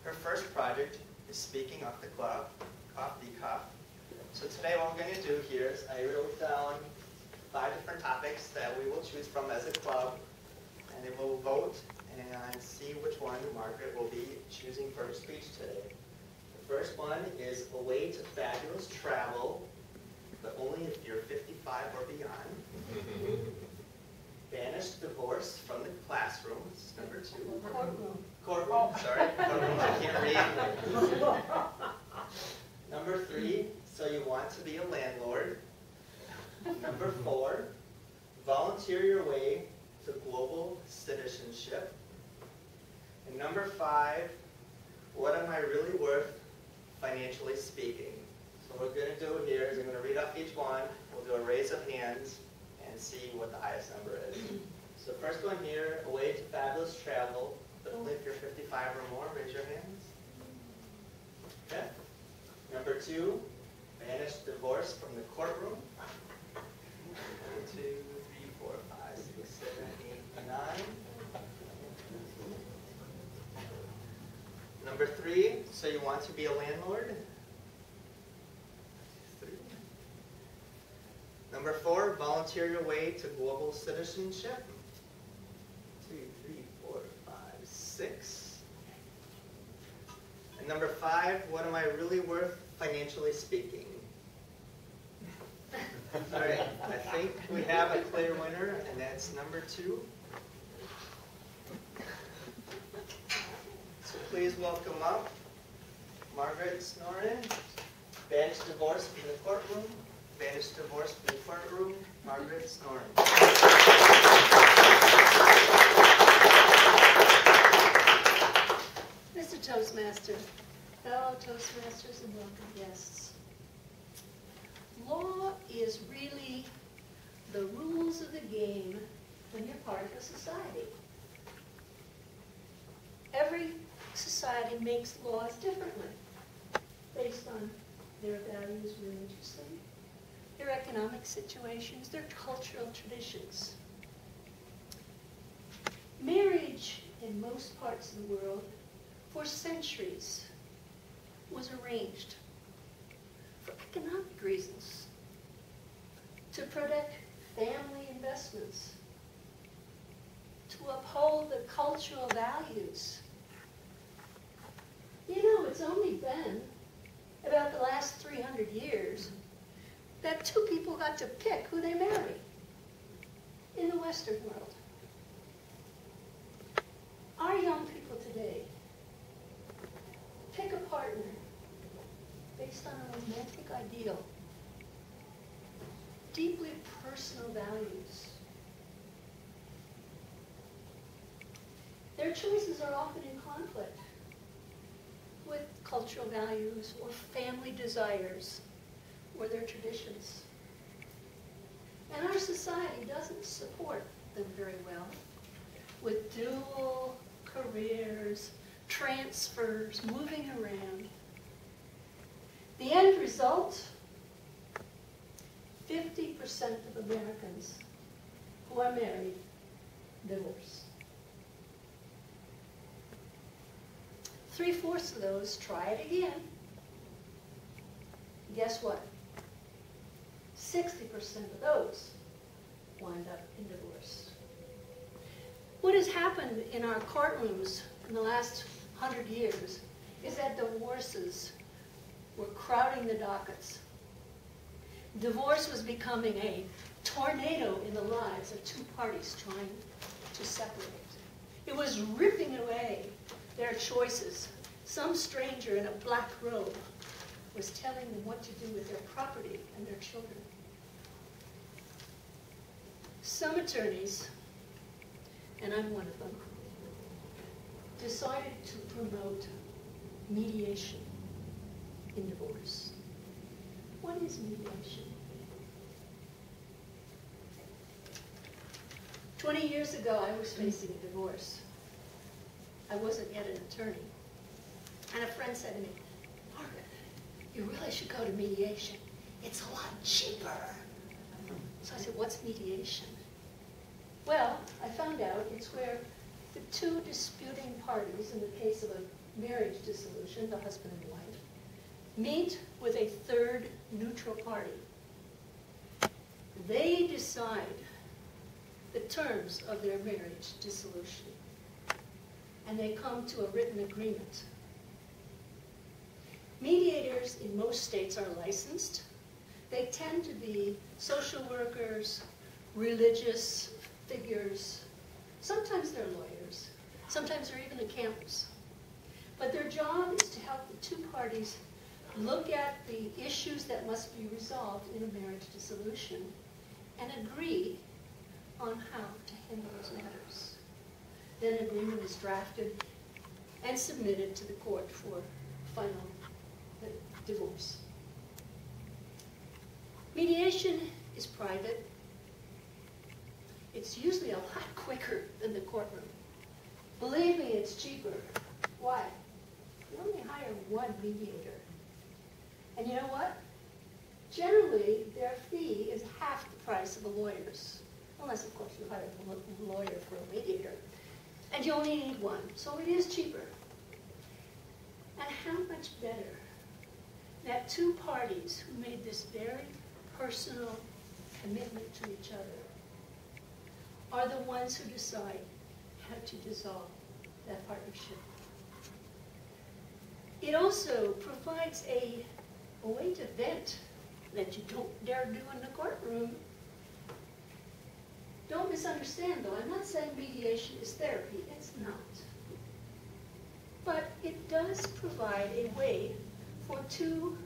Her first project is speaking off the cuff. So today what we're going to do here is I wrote down 5 different topics that we will choose from as a club, and then we'll vote and see which one Margaret will be choosing for her speech today. The first one is a way to fabulous travel, but only if you're 55 or beyond. Banish divorce from the classroom. This is number 2. Courtroom. Sorry. Courtroom. I can't read. Number 3. So you want to be a landlord. Number 4. Volunteer your way to global citizenship. And number 5. What am I really worth, financially speaking? So what we're going to do here is I'm going to read off each one. We'll do a raise of hands and see what the highest number is. So first one here, a way to fabulous travel, but only if you're 55 or more. Raise your hands. Okay. Number 2, banish divorce from the courtroom. 1, 2, 3, 4, 5, 6, 7, 8, 9. Number 3, so you want to be a landlord. 3. Number 4, volunteer your way to global citizenship. 2, 3, 4, 5, 6. And number 5, what am I really worth, financially speaking? All right, I think we have a clear winner, and that's number 2. So please welcome up Margaret Snoeren. Banish divorce from the courtroom. Banish divorce from the courtroom. Margaret Snoeren. Mr. Toastmaster, fellow Toastmasters and welcome guests. Law is really the rules of the game when you're part of a society. Every society makes laws differently based on their values, religiously, their economic situations, their cultural traditions. Marriage in most parts of the world for centuries was arranged for economic reasons, to protect family investments, to uphold the cultural values. You know, it's only been about the last 300 years that 2 people got to pick who they marry in the Western world. Our young people today pick a partner based on a romantic ideal, deeply personal values. Their choices are often in conflict with cultural values or family desires or their traditions. And our society doesn't support them very well with dual careers, transfers, moving around. The end result, 50% of Americans who are married divorce. 3/4 of those try it again. Guess what? 60% of those wind up in divorce. What has happened in our courtrooms in the last 100 years is that divorces were crowding the dockets. Divorce was becoming a tornado in the lives of 2 parties trying to separate. It was ripping away their choices. Some stranger in a black robe was telling them what to do with their property and their children. Some attorneys, and I'm one of them, decided to promote mediation in divorce. What is mediation? 20 years ago, I was facing a divorce. I wasn't yet an attorney. And a friend said to me, Margaret, you really should go to mediation. It's a lot cheaper. So I said, what's mediation? Well, I found out it's where the 2 disputing parties, in the case of a marriage dissolution, the husband and wife, meet with a third neutral party. They decide the terms of their marriage dissolution, and they come to a written agreement. Mediators in most states are licensed. They tend to be social workers, religious figures. Sometimes they're lawyers. Sometimes they're even accountants. But their job is to help the two parties look at the issues that must be resolved in a marriage dissolution and agree on how to handle those matters. Then an agreement is drafted and submitted to the court for final divorce. Mediation is private. It's usually a lot quicker than the courtroom. Believe me, it's cheaper. Why? You only hire one mediator. And you know what? Generally, their fee is half the price of a lawyer's. Unless, of course, you hire a lawyer for a mediator. And you only need one, so it is cheaper. And how much better that two parties who made this very personal commitment to each other are the ones who decide how to dissolve that partnership. It also provides a way to vent that you don't dare do in the courtroom. Don't misunderstand, though. I'm not saying mediation is therapy. It's not. But it does provide a way for two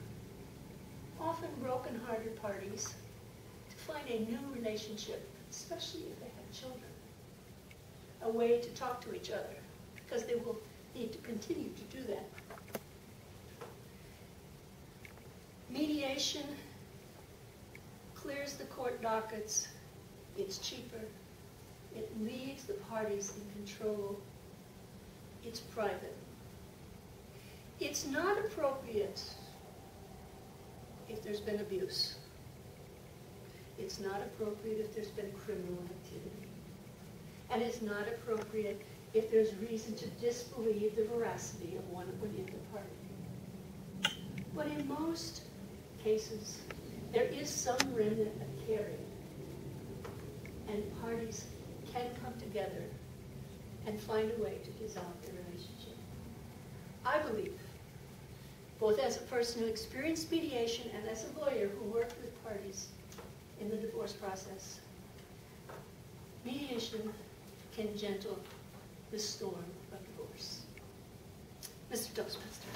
often broken-hearted parties to find a new relationship, especially if they have children. A way to talk to each other, because they will need to continue to do that. Mediation clears the court dockets. It's cheaper. It leaves the parties in control. It's private. It's not appropriate if there's been abuse. It's not appropriate if there's been criminal activity. And it's not appropriate if there's reason to disbelieve the veracity of one of the party. But in most cases, there is some remnant of caring, and parties can come together and find a way to dissolve their relationship. I believe, both as a person who experienced mediation and as a lawyer who worked with parties in the divorce process, mediation can gentle the storm of divorce. Mr. Toastmaster.